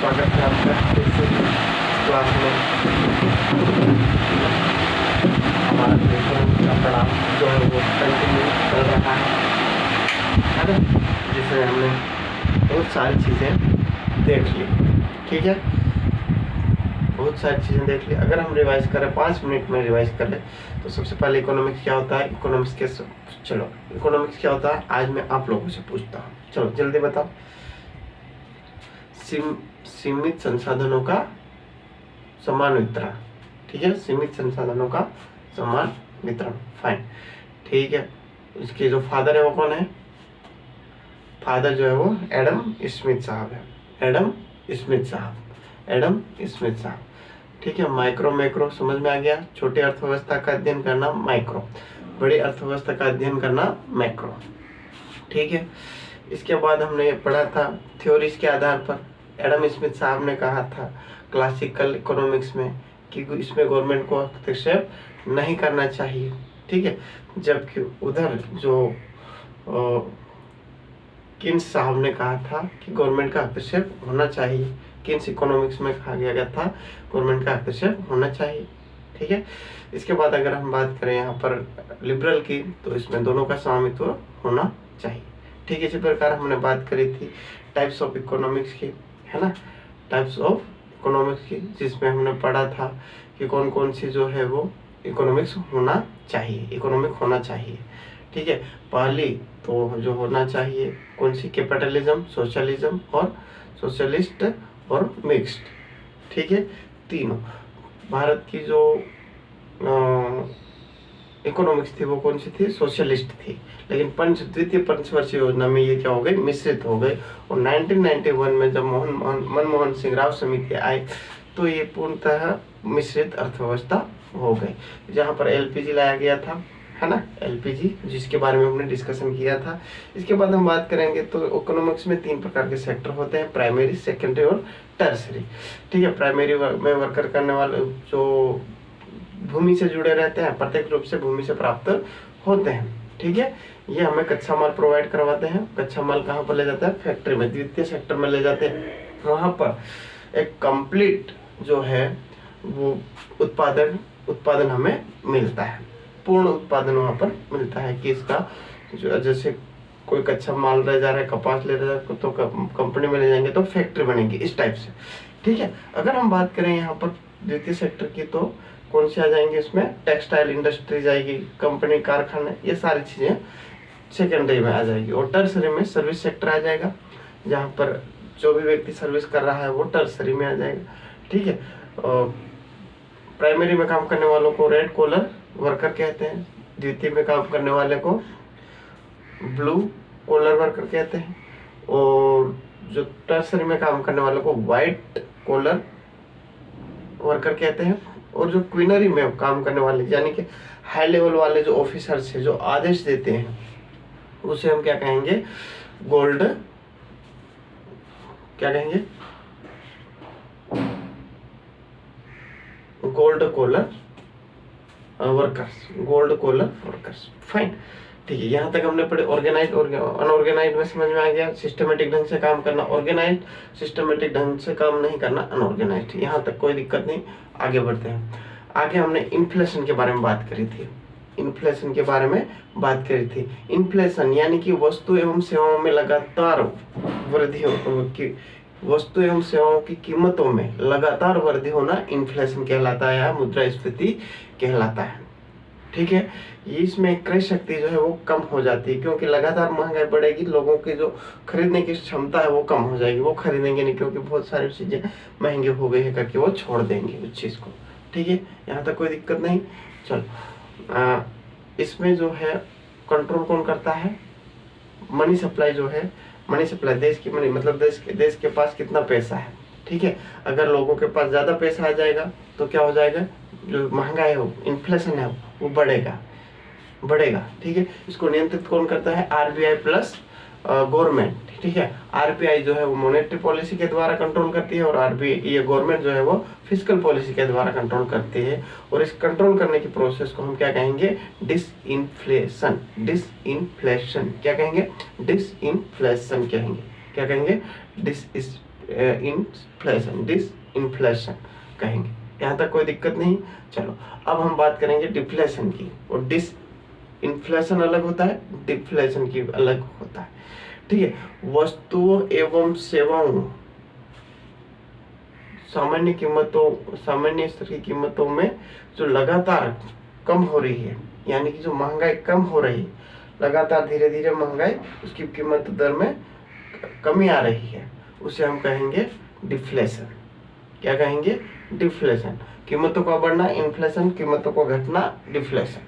स्वागत है आपका फिर से क्लास में। हमारा इकोनॉमिक्स का पढ़ाव जो है वो कंटिन्यू चल रहा है ना, जिसमें हमने बहुत सारी चीज़ें देख ली। ठीक है, बहुत सारी चीज़ें देख ली। अगर हम रिवाइज करें 5 मिनट में रिवाइज करें तो सबसे पहले इकोनॉमिक्स क्या होता है, इकोनॉमिक्स के चलो इकोनॉमिक्स क्या होता है आज मैं आप लोगों से पूछता हूँ। चलो जल्दी बताओ। सीमित संसाधनों का समान वितरण। ठीक है, सीमित संसाधनों का समान वितरण। फाइन, ठीक है। इसके जो फादर है वो कौन है? फादर जो है वो एडम स्मिथ साहब है। एडम स्मिथ साहब। ठीक है, माइक्रो मैक्रो समझ में आ गया। छोटी अर्थव्यवस्था का अध्ययन करना माइक्रो, बड़ी अर्थव्यवस्था का अध्ययन करना मैक्रो। ठीक है, इसके बाद हमने पढ़ा था थ्योरीज के आधार पर। एडम स्मिथ साहब ने कहा था क्लासिकल इकोनॉमिक्स में कि इसमें गवर्नमेंट को हस्तक्षेप नहीं करना चाहिए। ठीक है, जबकि उधर जो किन्स साहब ने कहा था कि गवर्नमेंट का हस्तक्षेप होना चाहिए। किन्स इकोनॉमिक्स में कहा गया था गवर्नमेंट का हस्तक्षेप होना चाहिए। ठीक है, इसके बाद अगर हम बात करें यहाँ पर लिबरल की तो इसमें दोनों का स्वामित्व होना चाहिए। ठीक है, इसी प्रकार हमने बात करी थी टाइप्स ऑफ इकोनॉमिक्स की, है ना, टाइप्स ऑफ इकोनॉमिक्स की, जिसमें हमने पढ़ा था कि कौन कौन सी जो है वो इकोनॉमिक्स होना चाहिए, इकोनॉमिक होना चाहिए। ठीक है, पहली तो जो होना चाहिए कौन सी, कैपिटलिज्म, सोशलिज्म और सोशलिस्ट और मिक्स्ड। ठीक है, तीनों। भारत की जो इकोनॉमिक्स थी वो कौन सी थी? सोशलिस्ट थी। लेकिन द्वितीय पंचवर्षीय योजना में ये क्या हो गई? मिश्रित हो गई। और 1991 में जब मनमोहन सिंह राव समिति आई तो ये पूर्णतः मिश्रित अर्थव्यवस्था हो गई, जहाँ पर एलपीजी लाया गया था, है ना, एलपीजी, जिसके बारे में हमने डिस्कशन किया था। इसके बाद हम बात करेंगे तो इकोनॉमिक्स में 3 प्रकार के सेक्टर होते हैं, प्राइमरी, सेकेंडरी और टर्सरी। ठीक है, प्राइमरी में वर्कर करने वाले जो भूमि से जुड़े रहते हैं, प्रत्यक्ष रूप से भूमि से प्राप्त होते हैं। ठीक है, ये हमें कच्चा माल प्रोवाइड करवाते हैं। कच्चा माल कहाँ पर ले जाते हैं? फैक्ट्री में, द्वितीय सेक्टर में ले जाते हैं। वहाँ पर एक कंप्लीट जो है वो उत्पादन हमें मिलता है, पूर्ण उत्पादन वहाँ पर मिलता है कि इसका जो जैसे कोई कच्चा माल रह जा रहा है, कपास ले रहा है तो कंपनी में ले जाएंगे तो फैक्ट्री बनेगी, इस टाइप से। ठीक है, अगर हम बात करें यहाँ पर द्वितीय सेक्टर की तो कौन से आ जाएंगे इसमें? टेक्सटाइल इंडस्ट्री जाएगी, कंपनी, कारखाने, ये सारी चीज़ें सेकेंडरी में आ जाएगी। और टर्सरी में सर्विस सेक्टर आ जाएगा, जहाँ पर जो भी व्यक्ति सर्विस कर रहा है वो टर्सरी में आ जाएगा। ठीक है, प्राइमरी में काम करने वालों को रेड कॉलर वर्कर कहते हैं, द्वितीय में काम करने वाले को ब्लू कॉलर वर्कर कहते हैं, और जो टर्सरी में काम करने वालों को व्हाइट कॉलर वर्कर कहते हैं। और जो क्वीनरी में काम करने वाले यानी कि हाई लेवल वाले जो ऑफिसर्स हैं, जो आदेश देते हैं, उसे हम क्या कहेंगे? Gold collar workers. फाइन, ठीक है, यहाँ तक हमने पढ़े। ऑर्गेनाइज्ड और अनऑर्गेनाइज्ड में समझ में आ गया। सिस्टमेटिक ढंग से काम करना ऑर्गेनाइज्ड, सिस्टमेटिक ढंग से काम नहीं करना अनऑर्गेनाइज्ड। यहाँ तक कोई दिक्कत नहीं, आगे बढ़ते हैं। आगे हमने इन्फ्लेशन के बारे में बात करी थी। इन्फ्लेशन यानी कि वस्तु एवं सेवाओं में लगातार वस्तु एवं सेवाओं की कीमतों में लगातार वृद्धि होना इन्फ्लेशन कहलाता है या मुद्रास्फीति कहलाता है। ठीक है, इसमें क्रय शक्ति जो है वो कम हो जाती है, क्योंकि लगातार महंगाई बढ़ेगी, लोगों की जो खरीदने की क्षमता है वो कम हो जाएगी, वो खरीदेंगे नहीं क्योंकि बहुत सारी चीजें महंगी हो गई है करके वो छोड़ देंगे उस चीज को। ठीक है, यहाँ तक कोई दिक्कत नहीं। चलो, इसमें जो है कंट्रोल कौन करता है? मनी सप्लाई जो है, मनी सप्लाई देश की मनी, मतलब देश के पास कितना पैसा है। ठीक है, अगर लोगों के पास ज्यादा पैसा आ जाएगा तो क्या हो जाएगा? जो महंगाई हो, इन्फ्लेशन है, वो बढ़ेगा। ठीक है, इसको नियंत्रित कौन करता है? RBI plus government. ठीक है, आरबीआई जो है वो मॉनेटरी पॉलिसी के द्वारा कंट्रोल करती है और ये गवर्नमेंट जो है वो फिस्कल पॉलिसी के द्वारा कंट्रोल करती है। और इस कंट्रोल करने की प्रोसेस को हम क्या कहेंगे? डिसइन्फ्लेशन। क्या कहेंगे? डिसइन्फ्लेशन कहेंगे। क्या कहेंगे? इन्फ्लेशन, डिस इन्फ्लेशन कहेंगे। यहाँ तक कोई दिक्कत नहीं। चलो अब हम बात करेंगे डिफ्लेशन की। और डिस इन्फ्लेशन अलग होता है, डिफ्लेशन की अलग होता है। ठीक है, वस्तुओं एवं सेवाओं सामान्य स्तर की कीमतों में जो लगातार कम हो रही है, यानी कि जो महंगाई कम हो रही है, लगातार धीरे धीरे महंगाई उसकी कीमत दर में कमी आ रही है, उसे हम कहेंगे डिफ्लेशन। क्या कहेंगे? डिफ्लेशन। कीमतों का बढ़ना इन्फ्लेशन, कीमतों का घटना डिफ्लेशन,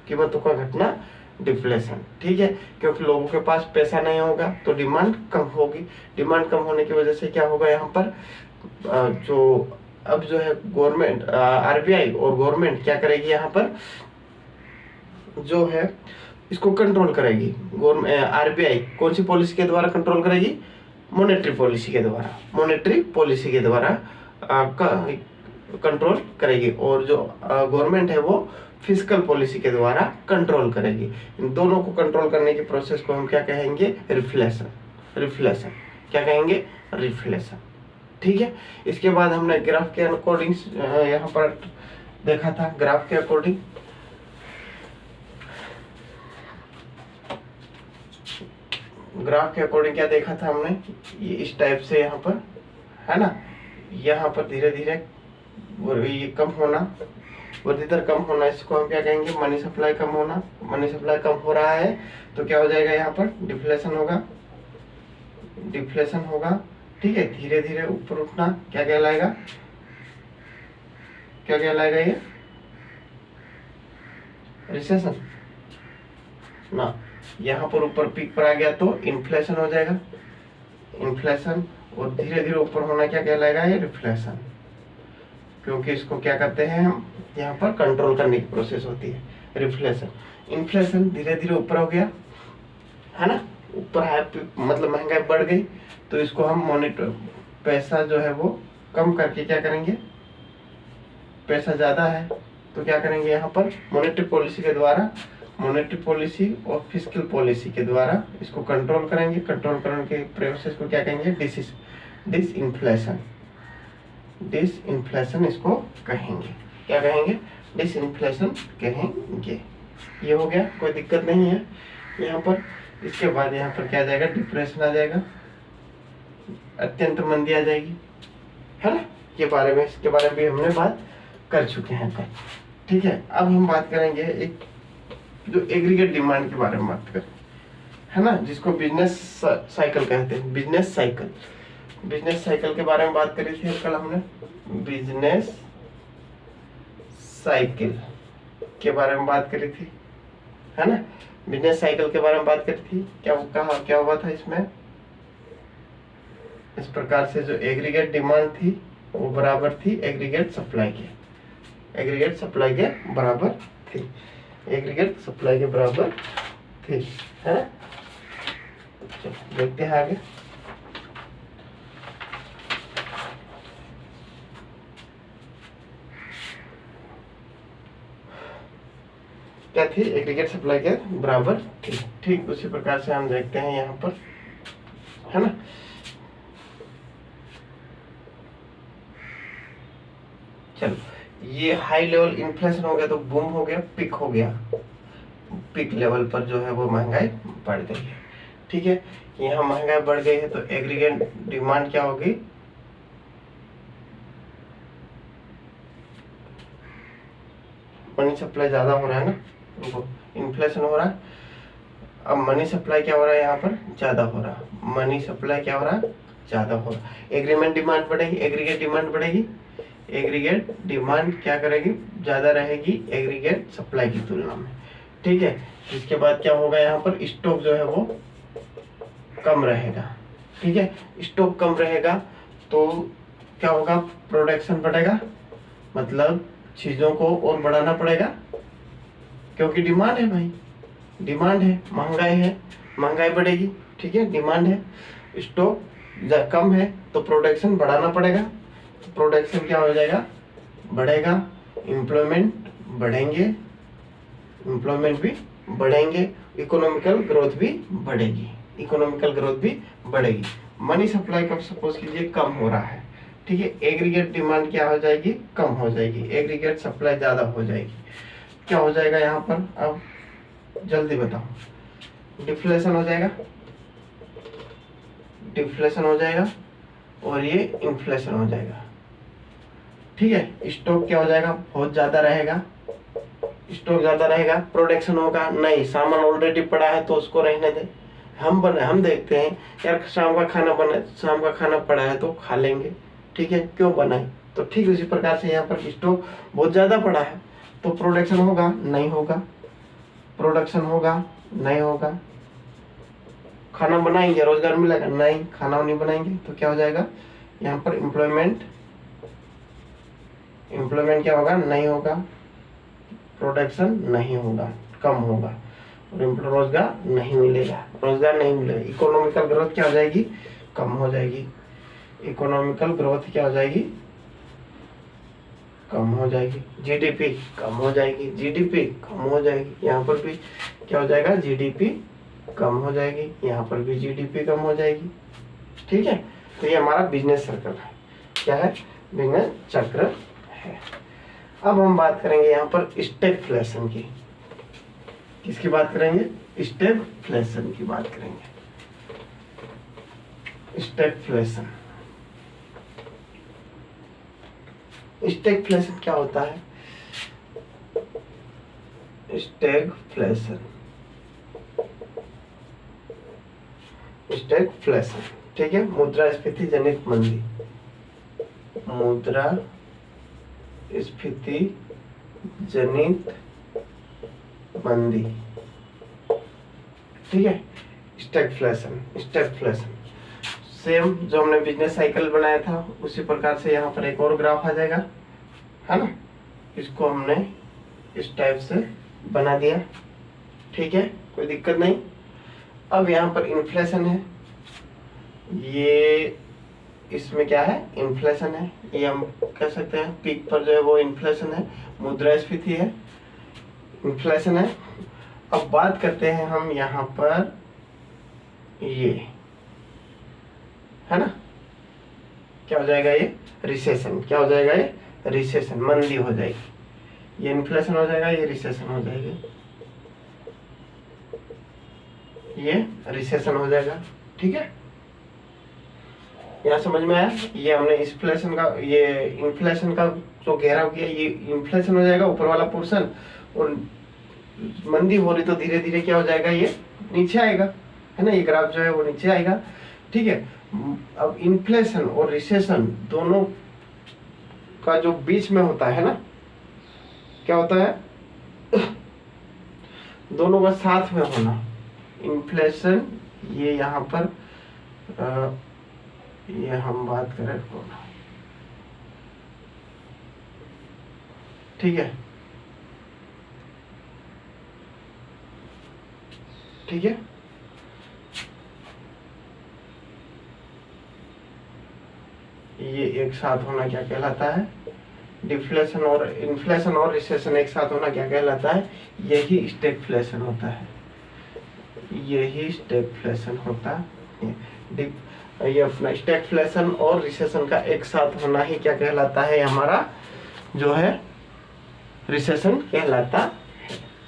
कीमतों का घटना डिफ्लेशन। ठीक है, क्योंकि लोगों के पास पैसा नहीं होगा तो डिमांड कम होगी। डिमांड कम होने की वजह से क्या होगा, यहाँ पर जो है गवर्नमेंट, आरबीआई और गवर्नमेंट क्या करेगी, यहाँ पर जो है इसको कंट्रोल करेगी। आरबीआई कौन सी पॉलिसी के द्वारा कंट्रोल करेगी? मॉनेटरी पॉलिसी के द्वारा, मॉनेटरी पॉलिसी के द्वारा कंट्रोल करेगी। और जो गवर्नमेंट है वो फिस्कल पॉलिसी के द्वारा कंट्रोल करेगी। इन दोनों को कंट्रोल करने की प्रोसेस को हम क्या कहेंगे? रिफ्लेशन। रिफ्लेशन क्या कहेंगे? रिफ्लेशन। ठीक है, इसके बाद हमने ग्राफ के अकॉर्डिंग यहाँ पर देखा था। ग्राफ के अकॉर्डिंग क्या देखा था हमने? ये इस टाइप से यहाँ पर है ना, यहाँ पर धीरे धीरे ये कम होना, वृद्धि दर कम होना, इसको हम क्या कहेंगे? मनी सप्लाई कम होना। मनी सप्लाई कम हो रहा है तो क्या हो जाएगा? यहाँ पर डिफ्लेशन होगा, डिफ्लेशन होगा। ठीक है, धीरे धीरे ऊपर उठना क्या कहलाएगा? क्या कहलाएगा? ये रिसेशन ना। यहाँ पर ऊपर पीक पर आ गया तो इन्फ्लेशन हो जाएगा, इन्फ्लेशन। और धीरे धीरे ऊपर होना क्या कहलाएगा? ये रिफ्लेशन। क्योंकि इसको क्या करते हैं हम, यहाँ पर कंट्रोल करने की प्रोसेस होती है, रिफ्लेशन। इन्फ्लेशन धीरे धीरे ऊपर हो गया है ना, ऊपर है, मतलब महंगाई बढ़ गई तो इसको हम मॉनिटर, पैसा जो है वो कम करके क्या करेंगे? पैसा ज्यादा है तो क्या करेंगे? यहाँ पर मॉनेटरी पॉलिसी के द्वारा, मॉनेटरी पॉलिसी और फिस्कल पॉलिसी के द्वारा इसको कंट्रोल करेंगे। कंट्रोल करने के प्रोसेस को क्या कहेंगे? Dish inflation. डिस इन्फ्लेशन इसको कहेंगे। क्या कहेंगे? डिस इन्फ्लेशन कहेंगे। ये हो गया, कोई दिक्कत नहीं है यहाँ पर। इसके बाद यहाँ पर क्या आ जाएगा? डिप्रेशन आ जाएगा, अत्यंत मंदी आ जाएगी, है ना। इसके बारे में भी हमने बात कर चुके हैं कल। ठीक है, अब हम बात करेंगे एक जो एग्रीगेट डिमांड के बारे में बात करें, है ना, जिसको बिजनेस साइकिल कहते हैं। बिजनेस साइकिल के बारे में बात करी थी कल हमने। बिजनेस साइकिल के बारे में बात करी थी, है ना। बिजनेस साइकिल के बारे में बात करी थी। क्या हुआ था इसमें? इस प्रकार से जो एग्रीगेट डिमांड थी वो बराबर थी एग्रीगेट सप्लाई के, एग्रीगेट सप्लाई के बराबर थी, एग्रीगेट सप्लाई के बराबर थी, है ना। चलो देखते हैं आगे। क्या थी? एग्रीगेट सप्लाई के बराबर थी। ठीक उसी प्रकार से हम देखते हैं यहाँ पर, है ना। चलो, ये हाई लेवल इन्फ्लेशन हो गया तो बूम हो गया, पिक हो गया, पिक लेवल पर जो है वो महंगाई बढ़ गई है। ठीक है, यहाँ महंगाई बढ़ गई है तो एग्रीगेट डिमांड क्या होगी? मनी सप्लाई ज्यादा हो रहा है ना, इन्फ्लेशन हो रहा है। अब मनी सप्लाई क्या हो रहा है? यहाँ पर ज्यादा हो रहा है। मनी सप्लाई क्या हो रहा है? ज्यादा हो रहा है। एग्रीमेंट डिमांड बढ़ेगी, एग्रीगेट डिमांड बढ़ेगी। एग्रीगेट डिमांड क्या करेगी? ज्यादा रहेगी एग्रीगेट सप्लाई की तुलना में। ठीक है, इसके बाद क्या होगा? यहाँ पर स्टॉक जो है वो कम रहेगा। ठीक है, स्टॉक कम रहेगा तो क्या होगा? प्रोडक्शन बढ़ेगा, मतलब चीजों को और बढ़ाना पड़ेगा, क्योंकि डिमांड है भाई, डिमांड है, महंगाई है, महंगाई बढ़ेगी। ठीक है, डिमांड है, स्टॉक कम है तो प्रोडक्शन बढ़ाना पड़ेगा। प्रोडक्शन क्या हो जाएगा? बढ़ेगा, एम्प्लॉयमेंट बढ़ेंगे, एम्प्लॉयमेंट भी बढ़ेंगे, इकोनॉमिकल ग्रोथ भी बढ़ेगी, इकोनॉमिकल ग्रोथ भी बढ़ेगी। मनी सप्लाई का सपोज कीजिए कम हो रहा है, ठीक है, एग्रीगेट डिमांड क्या हो जाएगी, कम हो जाएगी, एग्रीगेट सप्लाई ज़्यादा हो जाएगी, क्या हो जाएगा यहाँ पर, अब जल्दी बताओ, डिफ्लेशन हो जाएगा, डिफ्लेशन हो जाएगा और ये इन्फ्लेशन हो जाएगा, ठीक है। स्टॉक क्या हो जाएगा, बहुत ज़्यादा रहेगा, स्टॉक ज़्यादा रहेगा, प्रोडक्शन होगा नहीं, सामान ऑलरेडी पड़ा है तो उसको रहने दे, हम देखते हैं यार शाम का खाना बना, शाम का खाना पड़ा है तो खा लेंगे, ठीक है, क्यों बनाए, तो ठीक उसी प्रकार से यहाँ पर स्टॉक बहुत ज़्यादा पड़ा है तो प्रोडक्शन होगा नहीं होगा, प्रोडक्शन होगा नहीं होगा, खाना बनाएंगे रोजगार मिलेगा नहीं, खाना नहीं बनाएंगे तो क्या हो जाएगा यहाँ पर एम्प्लॉयमेंट, एम्प्लॉयमेंट क्या होगा, नहीं होगा, प्रोडक्शन नहीं होगा, कम होगा और रोजगार नहीं मिलेगा, रोजगार नहीं मिलेगा, इकोनॉमिकल ग्रोथ क्या हो जाएगी, कम हो जाएगी, इकोनॉमिकल ग्रोथ क्या हो जाएगी, कम हो जाएगी, जीडीपी कम हो जाएगी, जीडीपी कम हो जाएगी, यहाँ पर भी क्या हो जाएगा, जीडीपी कम हो जाएगी, यहाँ पर भी जीडीपी कम हो जाएगी, ठीक है। तो ये हमारा बिजनेस सर्कल है, क्या है, बिजनेस चक्र है। अब हम बात करेंगे यहाँ पर स्टैगफ्लेशन की, किसकी बात करेंगे, स्टैगफ्लेशन की बात करेंगे, स्टैगफ्लेशन, स्टैगफ्लेशन क्या होता है, स्टैगफ्लेशन, स्टैगफ्लेशन, ठीक है, मुद्रास्फीति जनित मंदी, मुद्रास्फीति जनित मंदी, ठीक है, स्टैगफ्लेशन, स्टैगफ्लेशन सेम जो हमने बिजनेस साइकिल बनाया था उसी प्रकार से यहाँ पर एक और ग्राफ आ जाएगा, है ना, इसको हमने इस टाइप से बना दिया, ठीक है, कोई दिक्कत नहीं। अब यहाँ पर इन्फ्लेशन है, ये इसमें क्या है, इन्फ्लेशन है, ये हम कह सकते हैं पीक पर जो है वो इन्फ्लेशन है, मुद्रास्फीति है, इन्फ्लेशन है। अब बात करते हैं हम यहाँ पर, ये है ना, क्या हो जाएगा, ये रिसेशन, क्या हो जाएगा, ये रिसेशन, मंदी हो जाएगी, ये इन्फ्लेशन हो जाएगा, ये रिसेशन हो जाएगा, ये रिसेशन हो जाएगा, ठीक है, यहाँ समझ में आया। ये हमने इन्फ्लेशन का, ये इन्फ्लेशन का जो घेराव किया, ये इन्फ्लेशन हो जाएगा ऊपर वाला पोर्शन, और मंदी हो रही तो धीरे धीरे क्या हो जाएगा, ये नीचे आएगा, है ना, ये ग्राफ जो है वो नीचे आएगा, ठीक है। अब इन्फ्लेशन और रिसेशन दोनों का जो बीच में होता है ना, क्या होता है, दोनों का साथ में होना, इन्फ्लेशन, ये यहाँ पर ये हम बात करें होना, ठीक है, ठीक है, ये एक साथ होना क्या कहलाता है, डिफ्लेशन और इन्फ्लेशन और रिसेशन एक साथ होना क्या कहलाता है, यही स्टैगफ्लेशन होता है, यही स्टैगफ्लेशन होता है। ये अपना स्टैगफ्लेशन और रिसेशन का एक साथ होना ही क्या कहलाता है, हमारा जो है रिसेशन कहलाता है,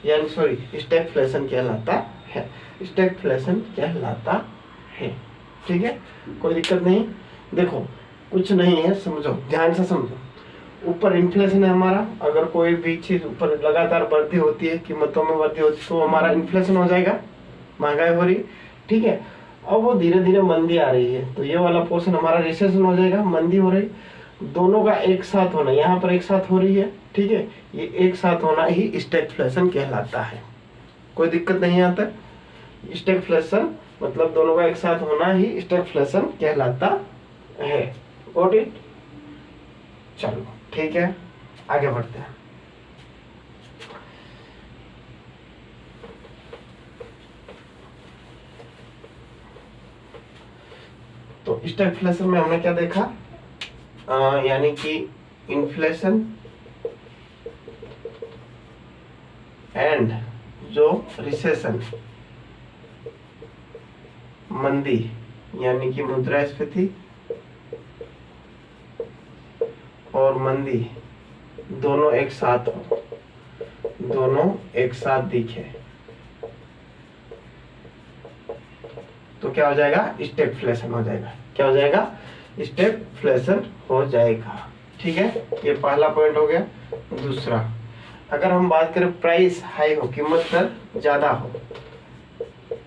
यानी सॉरी स्टैगफ्लेशन कहलाता है, स्टैगफ्लेशन कहलाता है, ठीक है, कोई दिक्कत नहीं। देखो कुछ नहीं है, समझो, ध्यान से समझो, ऊपर इन्फ्लेशन है हमारा, अगर कोई भी चीज ऊपर लगातार बढ़ती होती है, कीमतों में बढ़ती होती है तो हमारा इन्फ्लेशन हो जाएगा, महंगाई हो रही, ठीक है। अब वो धीरे धीरे मंदी आ रही है तो ये वाला पोर्शन हमारा रिसेशन हो जाएगा, मंदी हो रही, दोनों का एक साथ होना, यहाँ पर एक साथ हो रही है, ठीक है, ये एक साथ होना ही स्टैगफ्लेशन कहलाता है, कोई दिक्कत नहीं यहाँ तक। स्टैगफ्लेशन मतलब दोनों का एक साथ होना ही स्टैगफ्लेशन कहलाता है, गॉट इट। चलो ठीक है, आगे बढ़ते हैं। तो स्टैगफ्लेशन में हमने क्या देखा, यानी कि इन्फ्लेशन एंड जो रिसेशन, मंदी, यानी कि मुद्रास्फीति और मंदी दोनों एक साथ हो, दोनों एक साथ दिखे तो क्या हो जाएगा, स्टैगफ्लेशन हो जाएगा। क्या हो जाएगा, स्टैगफ्लेशन हो जाएगा। ठीक है, ये पहला पॉइंट हो गया। दूसरा, अगर हम बात करें प्राइस हाई हो, कीमत दर ज्यादा हो,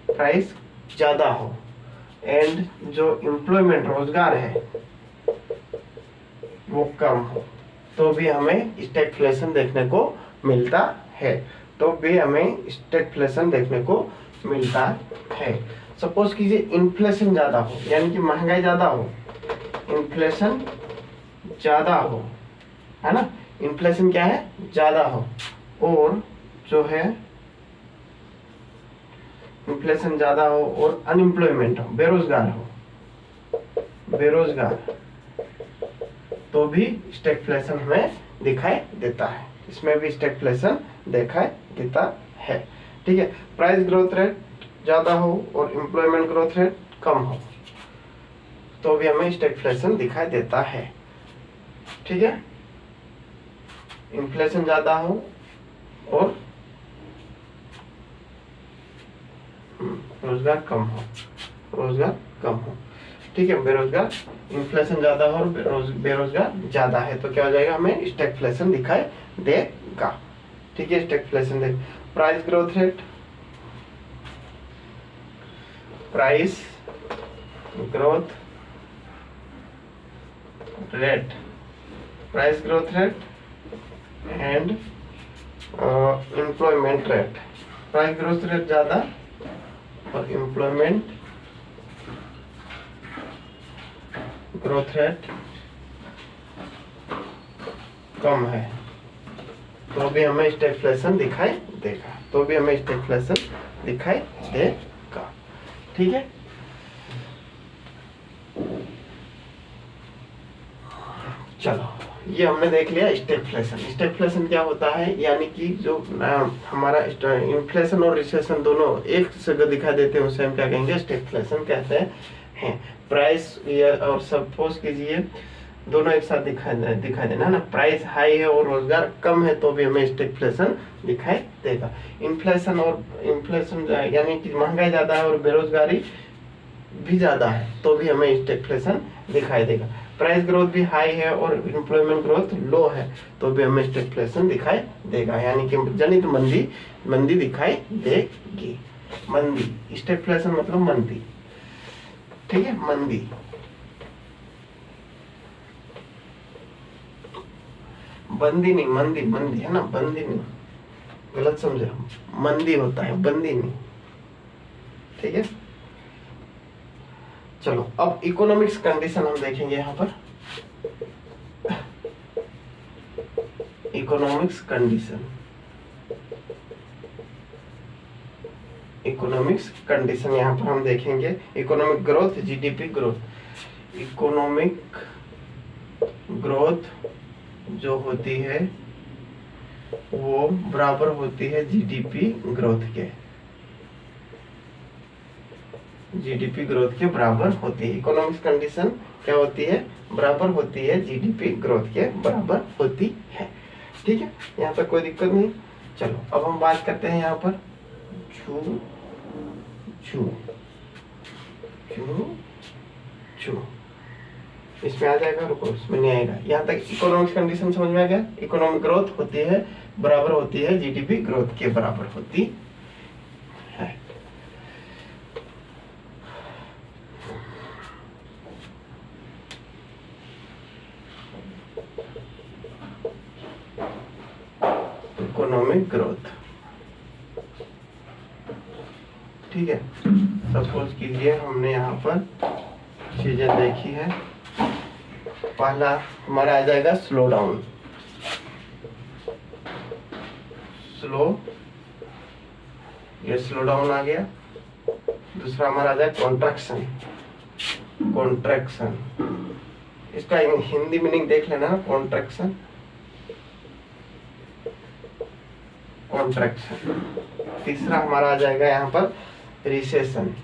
प्राइस ज्यादा हो, एंड जो एम्प्लॉयमेंट रोजगार है वो कम हो, तो भी हमें स्टैगफ्लेशन देखने को मिलता है। तो भी हमें स्टैगफ्लेशन देखने को मिलता है। सपोज कीजिए इन्फ्लेशन ज्यादा हो, यानी कि महंगाई ज्यादा हो, इन्फ्लेशन ज्यादा हो, है ना, इन्फ्लेशन क्या है, ज्यादा हो, और जो है इन्फ्लेशन ज्यादा हो और अनएम्प्लॉयमेंट हो, बेरोजगार हो, बेरोजगार, तो भी स्टैगफ्लेशन हमें दिखाई देता है। इसमें भी स्टैगफ्लेशन दिखाई देता है। ठीक है, प्राइस ग्रोथ रेट ज्यादा हो और एम्प्लॉयमेंट ग्रोथ रेट कम हो, तो भी हमें स्टैगफ्लेशन दिखाई देता है। ठीक है, इन्फ्लेशन ज्यादा हो और रोजगार कम हो, रोजगार कम हो। ठीक है, बेरोजगार, इन्फ्लेशन ज्यादा हो और बेरोजगार ज्यादा है, तो क्या हो जाएगा, हमें स्टैगफ्लेशन दिखाई देगा। ठीक है, स्टैगफ्लेशन देगा। Price growth rate, price growth rate, price growth rate and employment rate, price growth rate ज्यादा और एम्प्लॉयमेंट ग्रोथ रेट कम है, तो भी हमें स्टैगफ्लेशन दिखाई देगा, तो भी हमें स्टैगफ्लेशन दिखाई देगा। ठीक है, चलो ये हमने देख लिया स्टैगफ्लेशन। स्टैगफ्लेशन क्या होता है, यानी कि जो हमारा इन्फ्लेशन और रिसेशन दोनों एक जगह दिखाई देते हैं, उसे हम क्या कहेंगे, स्टैगफ्लेशन कहते हैं। प्राइस और सपोज कीजिए दोनों एक साथ दिखाई देना ना, प्राइस हाई है और रोजगार कम है, तो भी हमें स्टैगफ्लेशन दिखाई देगा। इन्फ्लेशन यानी कि महंगाई ज्यादा है और बेरोजगारी भी ज्यादा है, तो भी हमें स्टैगफ्लेशन दिखाई देगा। प्राइस ग्रोथ भी हाई है और एम्प्लॉयमेंट ग्रोथ लो है, तो भी हमें स्टैगफ्लेशन दिखाई देगा, यानी कि जनित मंदी दिखाई देगी। मंदी, स्टैगफ्लेशन मतलब मंदी। ठीक है, मंदी, बंदी नहीं, मंदी, मंदी है ना, बंदी नहीं, गलत समझे, मंदी होता है, बंदी नहीं। ठीक है, चलो अब इकोनॉमिक्स कंडीशन हम देखेंगे यहाँ पर। इकोनॉमिक्स कंडीशन, इकोनॉमिक्स कंडीशन यहाँ पर हम देखेंगे। Economic growth, GDP growth, economic growth जो होती है वो बराबर होती है जीडीपी ग्रोथ के, जीडीपी ग्रोथ के बराबर होती है। इकोनॉमिक्स कंडीशन क्या होती है, बराबर होती है जीडीपी ग्रोथ के बराबर होती है। ठीक है, यहाँ तक कोई दिक्कत नहीं। चलो अब हम बात करते हैं यहाँ पर छू छू छू छू, इसमें आ जाएगा, रुको इसमें नहीं आएगा। यहाँ तक इकोनॉमिक्स कंडीशन समझ में आ गया। इकोनॉमिक ग्रोथ होती है बराबर होती है जीडीपी ग्रोथ के बराबर होती है। इकोनॉमिक ग्रोथ, ठीक है। सपोज कीजिए हमने यहाँ पर चीजें देखी है। पहला हमारा आ जाएगा स्लो डाउन, स्लो, ये स्लो डाउन आ गया। दूसरा हमारा आ जाएगा कॉन्ट्रैक्शन, कॉन्ट्रैक्शन, इसका हिंदी मीनिंग देख लेना, कॉन्ट्रैक्शन, कॉन्ट्रैक्शन। तीसरा हमारा आ जाएगा यहाँ पर रिसेशन,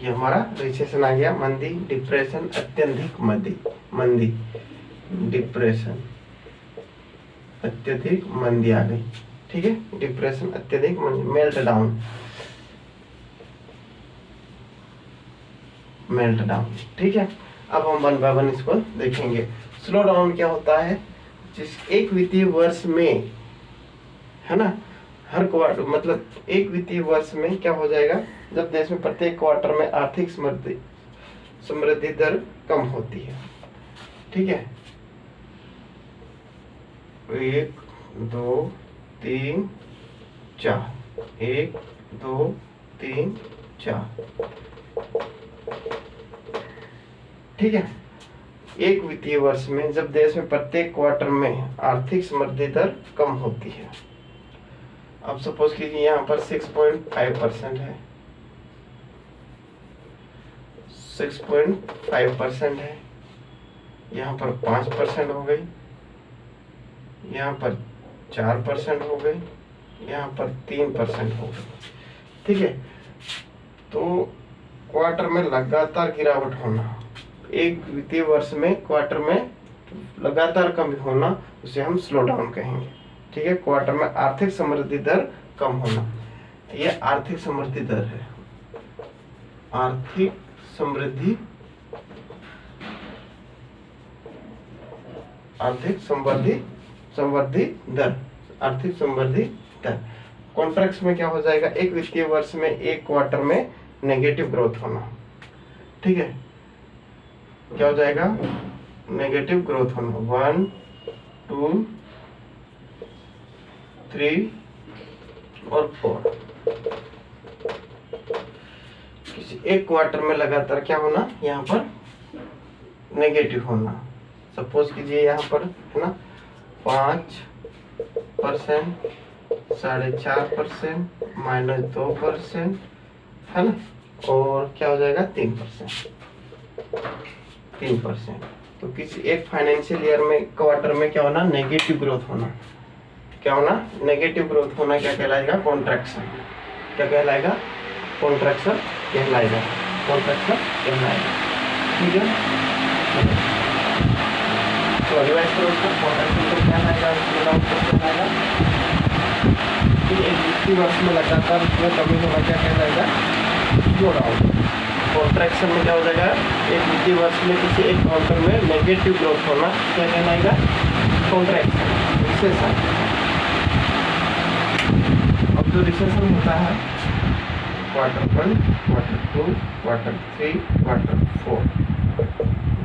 ये हमारा रिसेशन आ गया, मंदी, डिप्रेशन, अत्यधिक मंदी, मंदी, डिप्रेशन, अत्यधिक मंदी आ गई। ठीक है, डिप्रेशन, अत्यधिक मंदी, मेल्ट डाउन, मेल्ट डाउन। ठीक है, अब हम वन बाय वन इसको देखेंगे। स्लो डाउन क्या होता है, जिस एक वित्तीय वर्ष में, है ना, हर क्वार्टर मतलब एक वित्तीय वर्ष में क्या हो जाएगा, जब देश में प्रत्येक क्वार्टर में आर्थिक समृद्धि दर कम होती है। ठीक है, 1 2 3 4, 1 2 3 4। ठीक है, एक वित्तीय वर्ष में जब देश में प्रत्येक क्वार्टर में आर्थिक समृद्धि दर कम होती है। अब सपोज कीजिए यहाँ पर 6.5% है, 6.5% है, यहाँ पर 5% हो गई, यहाँ पर 4% हो गई, यहाँ पर 3% हो गई। ठीक है, तो क्वार्टर में लगातार गिरावट होना, एक वित्तीय वर्ष में क्वार्टर में लगातार कमी होना, उसे हम स्लो डाउन कहेंगे। ठीक है, क्वार्टर में आर्थिक समृद्धि दर कम होना, यह आर्थिक समृद्धि दर है, आर्थिक समृद्धि, आर्थिक संवृद्धि दर, आर्थिक समृद्धि दर। कॉन्ट्रैक्ट्स में क्या हो जाएगा, एक वित्तीय वर्ष में एक क्वार्टर में नेगेटिव ग्रोथ होना। ठीक है, क्या हो जाएगा, नेगेटिव ग्रोथ होना, 1 2 3 और 4। किसी एक क्वार्टर में लगातार क्या होना, यहाँ पर नेगेटिव होना। सपोज कीजिए यहाँ पर है ना 5%, 4.5%, -2%, है ना, और क्या हो जाएगा 3%। तो किसी एक फाइनेंशियल ईयर में क्वार्टर में क्या होना, नेगेटिव ग्रोथ होना। क्या होना, नेगेटिव ग्रोथ होना क्या कहलाएगा, कॉन्ट्रैक्शन। क्या कहलाएगा, कॉन्ट्रैक्शन कहलाएगा, कॉन्ट्रैक्शन कहलाएगा। ठीक है, तो रिवाइज करो इसको, कॉन्ट्रैक्शन को क्या कहलाएगा, एक वित्तीय वर्ष में लगातार उसमें कमी होना क्या कहलाएगा, स्लो डाउन। कॉन्ट्रैक्शन में क्या हो जाएगा, एक वित्तीय वर्ष में किसी एक क्वार्टर में नेगेटिव ग्रोथ होना क्या कहलाएगा, कॉन्ट्रैक्शन, रिसेशन। अब जो रिसेशन होता है, क्वार्टर 1, क्वार्टर 2, क्वार्टर 3, क्वार्टर 4,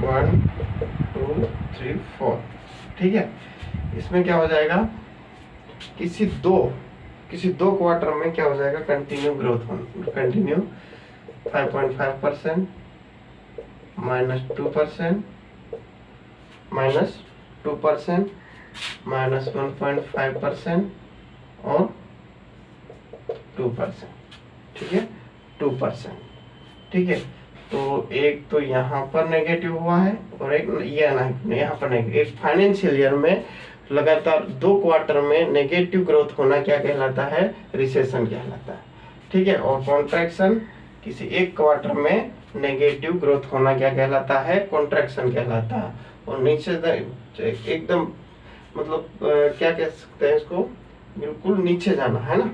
1 2 3 4। ठीक है, इसमें क्या हो जाएगा, किसी दो क्वार्टर में क्या हो जाएगा, कंटिन्यू ग्रोथ होना, कंटिन्यू 5.5%, -2%, -2%, -1.5% और 2%। ठीक है, 2%। ठीक है, तो एक तो यहाँ पर नेगेटिव हुआ है और एक ये ना यहाँ पर नेगेटिव। एक फाइनेंशियल ईयर में लगातार 2 क्वार्टर में नेगेटिव ग्रोथ होना क्या कहलाता है, रिसेशन कहलाता है। ठीक है, और कॉन्ट्रैक्शन किसी एक क्वार्टर में नेगेटिव ग्रोथ होना क्या कहलाता है, कॉन्ट्रैक्शन कहलाता है। और नीचे एकदम मतलब क्या कह सकते हैं इसको, बिल्कुल नीचे जाना, है ना,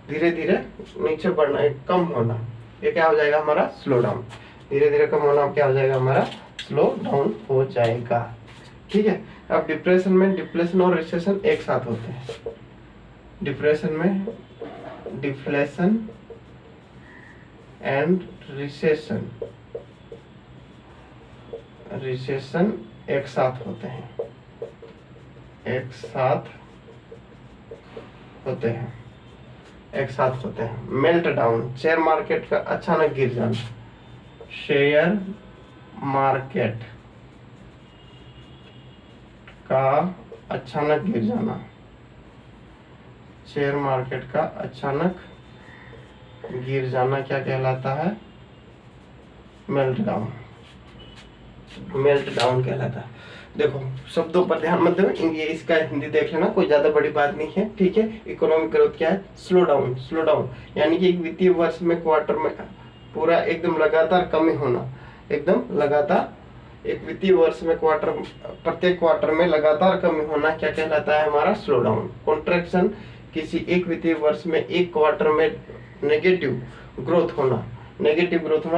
धीरे धीरे नीचे बढ़ना, कम होना, ये क्या हो जाएगा हमारा, स्लो डाउन। धीरे धीरे कम होना क्या हो जाएगा, हमारा स्लो डाउन हो जाएगा। ठीक है, अब डिप्रेशन में डिफ्लेशन और रिसेशन एक साथ होते हैं। डिप्रेशन में डिफ्लेशन एंड रिसेशन, रिसेशन एक साथ होते हैं, एक साथ होते हैं, एक साथ होते हैं। मेल्ट डाउन, शेयर मार्केट का अचानक गिर जाना, शेयर मार्केट का अचानक गिर जाना, शेयर मार्केट का अचानक गिर जाना क्या कहलाता है, मेल्ट डाउन, मेल्ट डाउन कहलाता है। देखो शब्दों पर ध्यान मत दो, ये इसका हिंदी देख लेना, कोई ज्यादा बड़ी बात नहीं है। ठीक है, इकोनॉमिक ग्रोथ क्या है, स्लो डाउन, स्लो डाउन यानी कि एक वित्तीय वर्ष में क्वार्टर में पूरा एकदम लगातार कमी होना, एकदम लगातार एक वित्तीय वर्ष में प्रत्येक क्वार्टर में लगातार कमी होना क्या कहलाता है? हमारा स्लो डाउन। कॉन्ट्रैक्शन किसी एक वित्तीय वर्ष में एक क्वार्टर में नेगेटिव ग्रोथ होना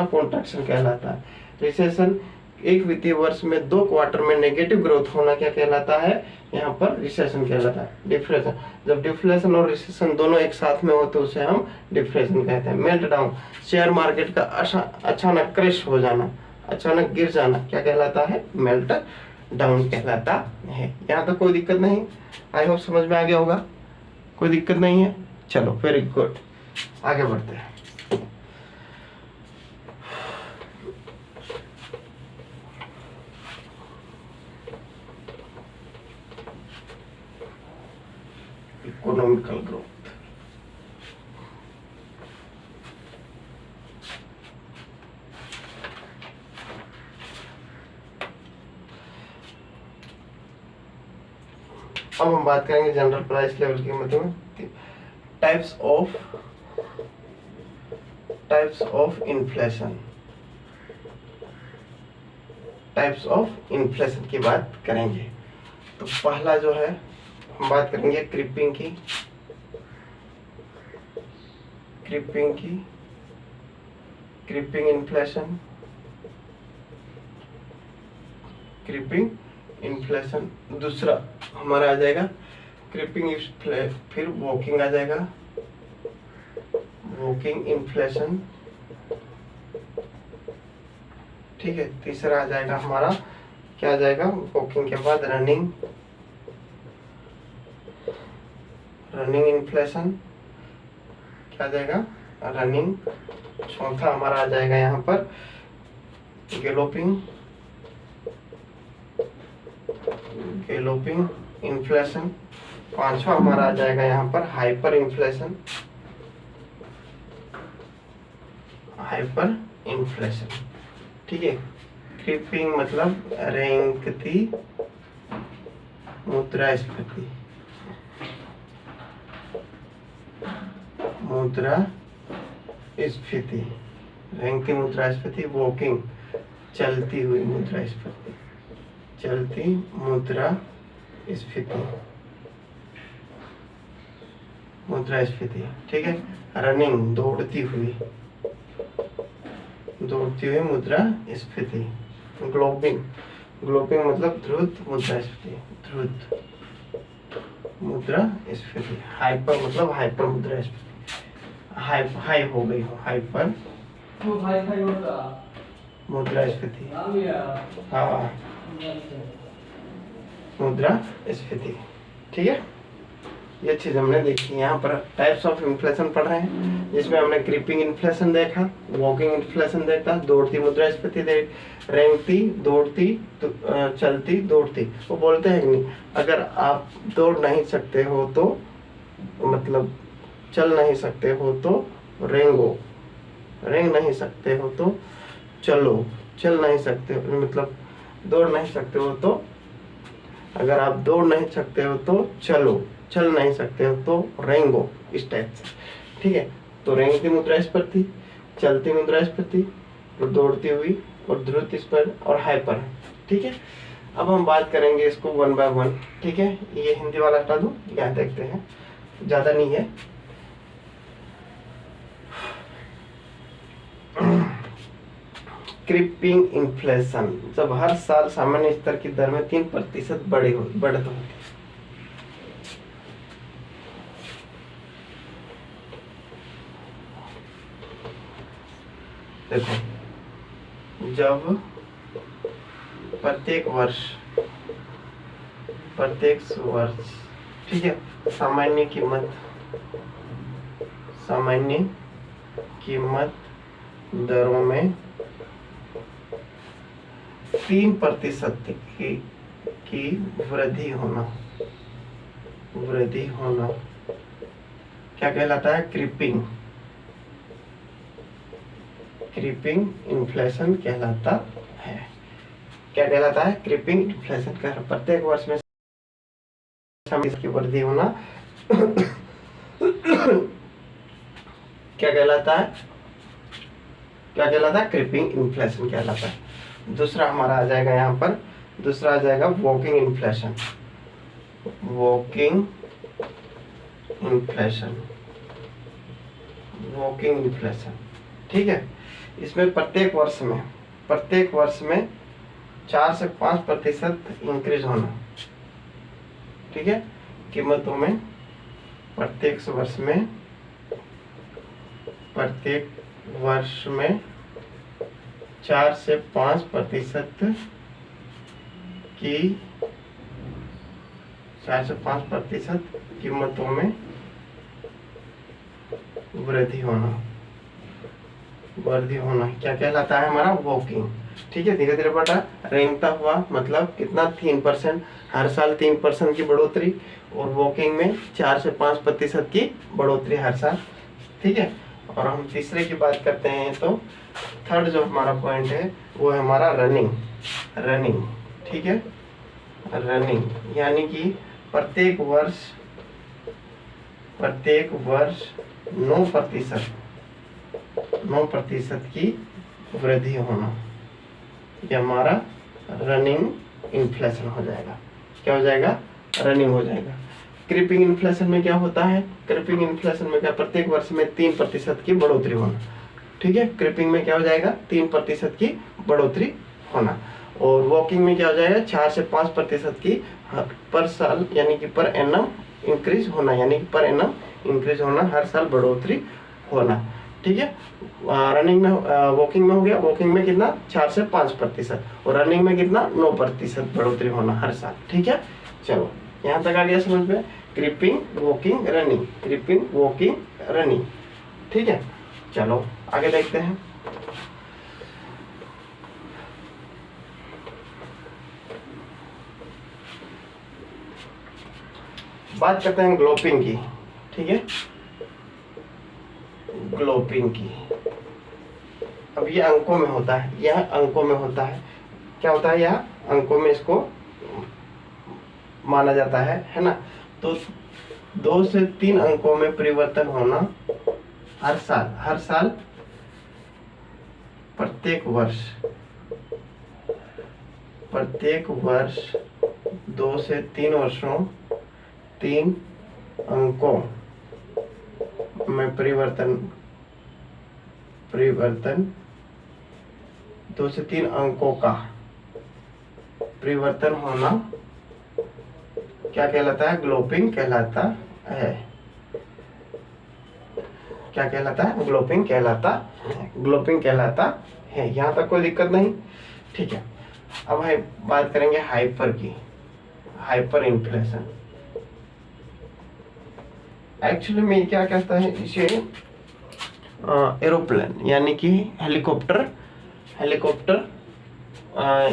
कॉन्ट्रैक्शन कहलाता है। रिसेशन एक वित्तीय वर्ष में 2 क्वार्टर में नेगेटिव ग्रोथ होना क्या कहलाता है? यहाँ पर रिसेशन कहलाता है। डिफ्लेशन, जब डिफ्लेशन और रिसेशन दोनों एक साथ में हो तो उसे हम डिफ्लेशन कहते हैं। मेल्ट डाउन, शेयर मार्केट का अचानक क्रैश हो जाना, अचानक गिर जाना क्या कहलाता है? मेल्ट डाउन कहलाता है। यहाँ तक कोई दिक्कत नहीं? आई होप समझ में आ गया होगा, कोई दिक्कत नहीं है। चलो वेरी गुड, आगे बढ़ते हैं। इकोनॉमिकल ग्रोथ, अब हम बात करेंगे जनरल प्राइस लेवल की मदद में। टाइप्स ऑफ इन्फ्लेशन की बात करेंगे। तो पहला जो है हम बात करेंगे क्रीपिंग इन्फ्लेशन। दूसरा हमारा आ जाएगा क्रीपिंग, फिर वॉकिंग आ जाएगा, वॉकिंग इन्फ्लेशन। ठीक है, तीसरा आ जाएगा हमारा क्या आ जाएगा? वॉकिंग के बाद रनिंग इन्फ्लेशन क्या आ जाएगा? रनिंग। चौथा हमारा आ जाएगा यहाँ पर गैलोपिंग इन्फ्लेशन। पांचवा हमारा आ जाएगा यहाँ पर हाइपर इन्फ्लेशन। ठीक है, क्रीपिंग मतलब रेंगती मुद्रास्फीति, रेंगती मुद्रास्फीति। वॉकिंग चलती हुई मुद्रास्फीति, मुद्रास्फीति। ठीक है, रनिंग दौड़ती हुई मुद्रास्फीति। ग्लोबिंग मतलब द्रुत मुद्रास्फीति। हाइपर मतलब हाइपर मुद्रास्फीति, हाई हो गई हो, हाइपर मुद्रास्फीति। हाँ, मुद्रास्फीति। ठीक है, ये चीज हमने देखी। यहाँ पर टाइप्स ऑफ इन्फ्लेशन पढ़ रहे हैं, जिसमें हमने क्रीपिंग इन्फ्लेशन देखा, वॉकिंग इन्फ्लेशन देखा, दौड़ती मुद्रास्फीति देख, रेंगती, दौड़ती, चलती, दौड़ती। वो बोलते हैं कि नहीं, अगर आप दौड़ नहीं सकते हो तो मतलब चल नहीं सकते हो तो रेंगो, रेंग नहीं सकते हो तो चलो, चल नहीं सकते हो मतलब दौड़ नहीं सकते हो तो, अगर आप दौड़ नहीं सकते हो तो चलो, चल नहीं सकते हो तो रेंगो, इस टाइप से। ठीक है, तो रेंगती मुद्रास्फीति, चलती मुद्रास्फीति, दौड़ती हुई, और द्रुत स्पर्ध और हाइपर। ठीक है, अब हम बात करेंगे इसको 1 by 1। ठीक है, ये हिंदी वाला हटा दूं, यहाँ देखते हैं, ज्यादा नहीं है। क्रीपिंग इन्फ्लेशन, जब हर साल सामान्य स्तर की दर में 3% बढ़त होती है। देखो, जब प्रत्येक वर्ष ठीक है, सामान्य कीमत दरों में 3% की वृद्धि होना क्या कहलाता है? क्रीपिंग इन्फ्लेशन कहलाता है। क्या कहलाता है? क्रीपिंग इन्फ्लेशन का प्रत्येक वर्ष में की वृद्धि होना क्या कहलाता है? क्या कहलाता है? क्रीपिंग इन्फ्लेशन कहलाता है। दूसरा हमारा आ जाएगा यहाँ पर, दूसरा आ जाएगा walking inflation. Walking inflation, walking inflation, ठीक है। इसमें प्रत्येक वर्ष में 4 से 5% इंक्रीज होना, ठीक है, कीमतों में प्रत्येक वर्ष में 4 से 5% की 4 से 5% कीमतों में वृद्धि होना क्या कहलाता है? हमारा वॉकिंग, ठीक है। धीरे धीरे बढ़ा, रेंगता हुआ मतलब कितना? 3%, हर साल 3% की बढ़ोतरी, और वॉकिंग में 4 से 5% की बढ़ोतरी हर साल, ठीक है। और हम तीसरे की बात करते हैं, तो थर्ड जो हमारा पॉइंट है वो है हमारा रनिंग, ठीक है। रनिंग यानी कि प्रत्येक वर्ष 9% की वृद्धि होना, ये हमारा रनिंग इन्फ्लेशन हो जाएगा। क्या हो जाएगा? रनिंग हो जाएगा। क्रीपिंग इन्फ्लेशन में क्या होता है? क्रीपिंग इन्फ्लेशन में क्या? प्रत्येक वर्ष में 3% की बढ़ोतरी होना, ठीक है। क्रीपिंग में क्या हो जाएगा? 3% की बढ़ोतरी होना। और वॉकिंग में क्या हो जाएगा? 4 से 5% की पर साल यानी कि पर एनम इंक्रीज होना, यानी कि पर एनम इंक्रीज होना, हर साल बढ़ोतरी होना, ठीक है। रनिंग में, वॉकिंग में हो गया, वॉकिंग में कितना? 4 से 5%, और रनिंग में कितना? 9% बढ़ोतरी होना हर साल, ठीक है। चलो यहाँ तक आ गया समझ में? Creeping, walking, running, creeping, walking, running, ठीक है। चलो आगे देखते हैं। बात करते हैं ग्लोपिंग की, ठीक है। ग्लोपिंग की, अब ये अंकों में होता है, यह अंकों में होता है। क्या होता है? यह अंकों में इसको माना जाता है ना। तो 2 से 3 अंकों में परिवर्तन होना हर साल प्रत्येक वर्ष 2 से 3 वर्षों 3 अंकों में परिवर्तन 2 से 3 अंकों का परिवर्तन होना क्या कहलाता है? ग्लोपिंग कहलाता है। क्या कहलाता है? ग्लोपिंग कहलाता है। ग्लोपिंग कहलाता है। यहाँ तक कोई दिक्कत नहीं, ठीक है। अब हम बात करेंगे हाइपर की, हाइपर इन्फ्लेशन। एक्चुअली में क्या कहता है इसे? एरोप्लेन यानी कि हेलीकॉप्टर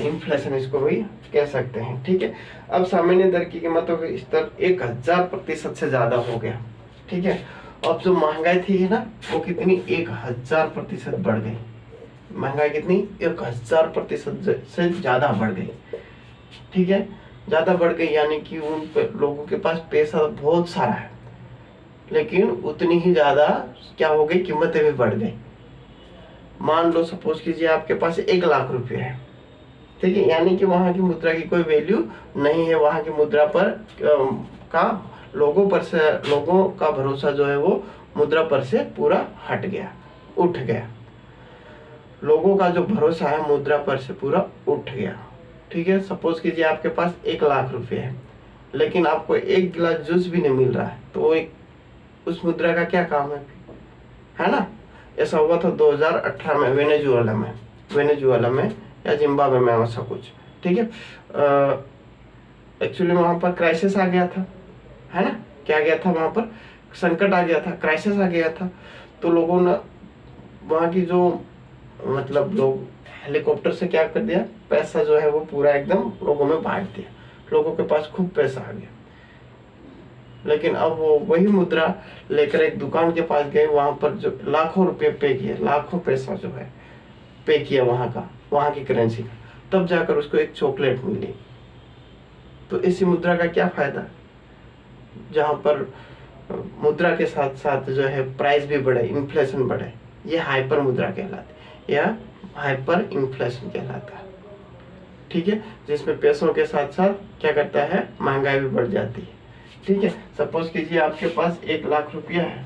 इन्फ्लेशन इसको भी कह सकते हैं, ठीक है। अब सामान्य दर की कीमतों का स्तर 1000% से ज्यादा हो गया, ठीक है। अब जो महंगाई थी ना, वो कितनी? 1000% बढ़ गई। महंगाई कितनी? 1000% से ज्यादा बढ़ गई, ठीक है। ज्यादा बढ़ गई यानी कि उन लोगों के पास पैसा बहुत सारा है, लेकिन उतनी ही ज्यादा क्या हो गई? कीमतें भी बढ़ गई। मान लो सपोज कीजिए आपके पास 1 लाख रुपए है, ठीक है, यानी कि वहां की मुद्रा की कोई वैल्यू नहीं है। वहां की मुद्रा पर लोगों का भरोसा जो है वो मुद्रा पर से पूरा हट गया, उठ गया। लोगों का जो भरोसा है मुद्रा पर से पूरा उठ गया, ठीक है। सपोज कीजिए आपके पास 1 लाख रुपए है, लेकिन आपको 1 गिलास जूस भी नहीं मिल रहा है, तो वो उस मुद्रा का क्या काम है ना। ऐसा हुआ था 2018 में वेनेजुएला में या जिम्बाब्वे में, ऐसा कुछ, ठीक है। एक्चुअली वहां पर क्राइसिस आ गया था, है ना। क्या गया था? वहां पर संकट आ गया था, क्राइसिस आ गया था। तो लोगों ने वहां की जो मतलब लोग हेलीकॉप्टर से क्या कर दिया? पैसा जो है वो पूरा एकदम लोगों में बांट दिया। लोगों के पास खूब पैसा आ गया। लेकिन अब वो वही मुद्रा लेकर एक दुकान के पास गए, वहां पर जो लाखों रुपए पे किए, लाखों पैसा जो है पे किया वहां की करेंसी का, तब जाकर उसको एक चॉकलेट मिली। तो इसी मुद्रा का क्या फायदा? जहां पर मुद्रा के साथ साथ जो है प्राइस भी बढ़े, इन्फ्लेशन बढ़े, ये हाइपर मुद्रा कहलाती है। या हाइपर इन्फ्लेशन कहलाता है। ठीक है, जिसमें पैसों के साथ साथ क्या करता है, महंगाई भी बढ़ जाती है। ठीक है, सपोज कीजिए आपके पास 1,00,000 रुपया है,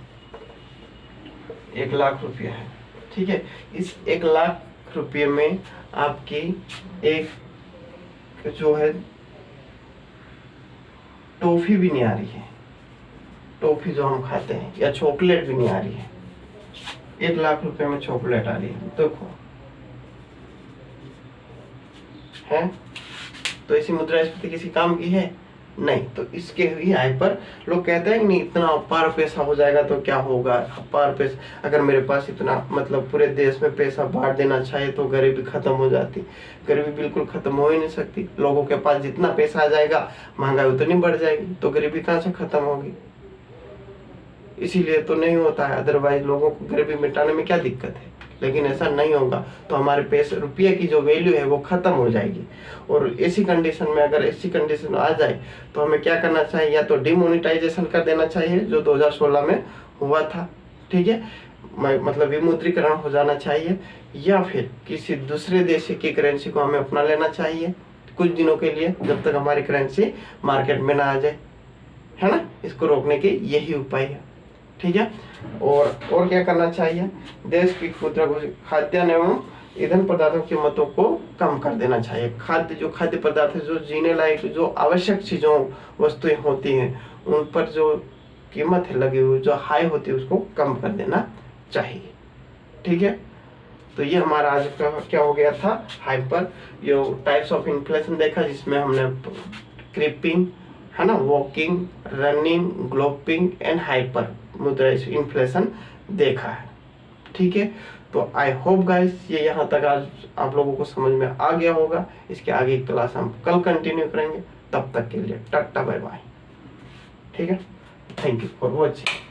1,00,000 रुपया है। ठीक है, इस 1,00,000 रुपये में आपकी एक जो है टॉफी भी नहीं आ रही है, टॉफी जो हम खाते हैं, या चॉकलेट भी नहीं आ रही है। 1,00,000 रुपए में चॉकलेट आ रही है, देखो है, तो ऐसी मुद्रास्फीति किसी काम की है नहीं। तो इसके ही हाइपर लोग कहते हैं कि नहीं इतना अपार पैसा हो जाएगा तो क्या होगा, अपार पैसा, अगर मेरे पास इतना मतलब पूरे देश में पैसा बांट देना चाहिए तो गरीबी खत्म हो जाती। गरीबी बिल्कुल खत्म हो ही नहीं सकती। लोगों के पास जितना पैसा आ जाएगा महंगाई उतनी बढ़ जाएगी, तो गरीबी कहाँ से खत्म होगी। इसीलिए तो नहीं होता है, अदरवाइज लोगों को गरीबी मिटाने में क्या दिक्कत है। लेकिन ऐसा नहीं होगा तो हमारे पैसे रुपये की जो वैल्यू है वो खत्म हो जाएगी। और ऐसी कंडीशन में, अगर ऐसी कंडीशन आ जाए तो हमें क्या करना चाहिए, या तो डिमोनेटाइजेशन कर देना चाहिए जो 2016 में हुआ था। ठीक है, मतलब विमुद्रीकरण हो जाना चाहिए, या फिर किसी दूसरे देश की करेंसी को हमें अपना लेना चाहिए कुछ दिनों के लिए, जब तक हमारी करेंसी मार्केट में ना आ जाए, है ना। इसको रोकने के यही उपाय है। ठीक है, और क्या करना चाहिए, देश की मुद्रा घोषित खाद्यान्न एवं ईंधन पदार्थों की कीमतों को कम कर देना चाहिए। खाद्य पदार्थ है, जो जीने लायक जो आवश्यक चीजों वस्तुएं होती हैं, उन पर जो कीमत है लगी हुई जो हाई होती है उसको कम कर देना चाहिए। ठीक है, तो ये हमारा आज का क्या हो गया था, hyper yo types of inflation देखा, जिसमें हमने क्रीपिंग, है ना, वॉकिंग, रनिंग, ग्लोपिंग एंड हाइपर मुद्रा इन्फ्लेशन देखा है। ठीक है, तो आई होप गाइस ये यहाँ तक आज आप लोगों को समझ में आ गया होगा। इसके आगे क्लास हम कल कंटिन्यू करेंगे, तब तक के लिए टाटा बाय बाय। ठीक है, थैंक यू फॉर वॉचिंग।